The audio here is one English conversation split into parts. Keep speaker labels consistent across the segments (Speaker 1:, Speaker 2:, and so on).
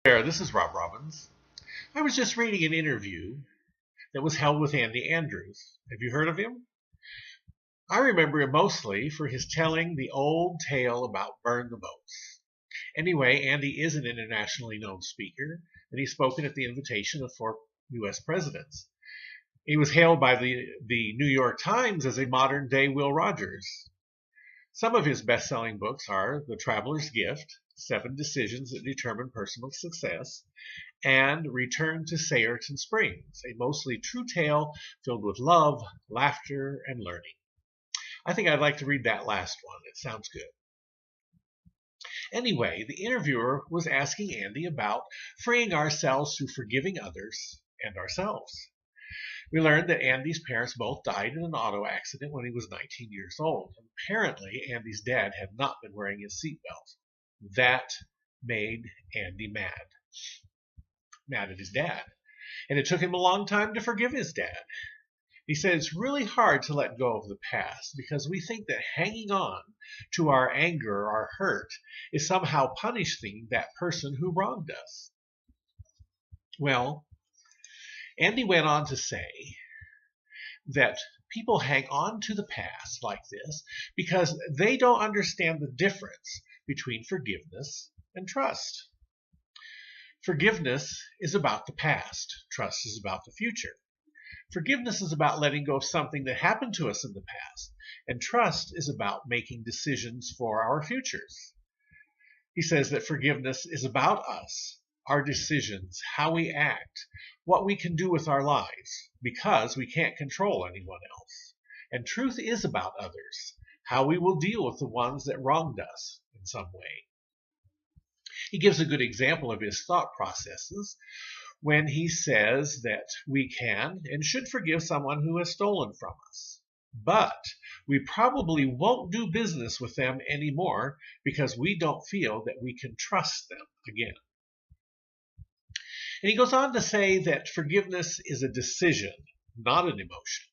Speaker 1: There, this is Robbins. I was just reading an interview that was held with Andy Andrews. Have you heard of him? I remember him mostly for his telling the old tale about burn the boats. Anyway, Andy is an internationally known speaker, and he's spoken at the invitation of 4 U.S. presidents. He was hailed by the New York Times as a modern-day Will Rogers. Some of his best-selling books are The Traveler's Gift, 7 Decisions That Determine Personal Success, and Return to Sayerton Springs, a mostly true tale filled with love, laughter, and learning. I think I'd like to read that last one. It sounds good. Anyway, the interviewer was asking Andy about freeing ourselves through forgiving others and ourselves. We learned that Andy's parents both died in an auto accident when he was 19 years old. Apparently, Andy's dad had not been wearing his seatbelt. That made Andy mad at his dad. And it took him a long time to forgive his dad. He said it's really hard to let go of the past because we think that hanging on to our anger or our hurt is somehow punishing that person who wronged us. Well, Andy went on to say that people hang on to the past like this because they don't understand the difference between forgiveness and trust. Forgiveness is about the past. Trust is about the future. Forgiveness is about letting go of something that happened to us in the past, and trust is about making decisions for our futures. He says that forgiveness is about us, our decisions, how we act, what we can do with our lives, because we can't control anyone else. And truth is about others, how we will deal with the ones that wronged us in some way. He gives a good example of his thought processes when he says that we can and should forgive someone who has stolen from us. But we probably won't do business with them anymore because we don't feel that we can trust them again. And he goes on to say that forgiveness is a decision, not an emotion.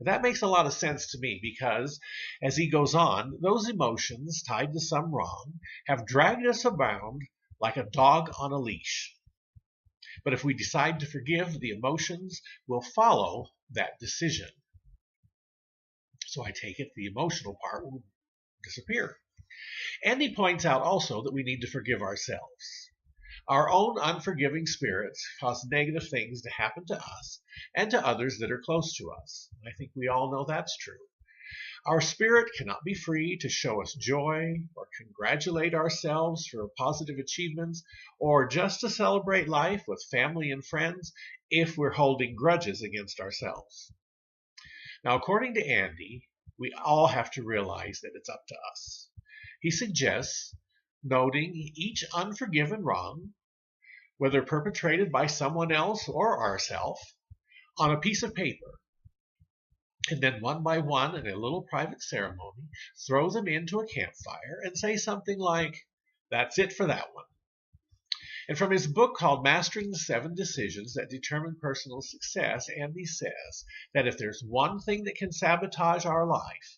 Speaker 1: That makes a lot of sense to me because, as he goes on, those emotions tied to some wrong have dragged us around like a dog on a leash. But if we decide to forgive, the emotions will follow that decision. So I take it the emotional part will disappear. And he points out also that we need to forgive ourselves. Our own unforgiving spirits cause negative things to happen to us and to others that are close to us. I think we all know that's true. Our spirit cannot be free to show us joy or congratulate ourselves for positive achievements or just to celebrate life with family and friends if we're holding grudges against ourselves. Now, according to Andy, we all have to realize that it's up to us. He suggests noting each unforgiven wrong, whether perpetrated by someone else or ourselves, on a piece of paper, and then one by one in a little private ceremony, throw them into a campfire and say something like, "That's it for that one." And from his book called Mastering the 7 Decisions That Determine Personal Success, Andy says that if there's one thing that can sabotage our life,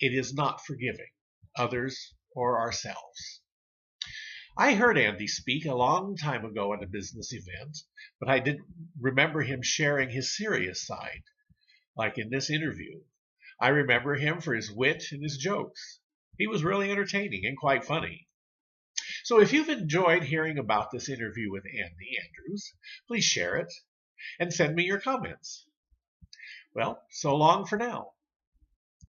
Speaker 1: it is not forgiving others or ourselves. I heard Andy speak a long time ago at a business event, but I didn't remember him sharing his serious side, like in this interview. I remember him for his wit and his jokes. He was really entertaining and quite funny. So if you've enjoyed hearing about this interview with Andy Andrews, please share it and send me your comments. Well, so long for now.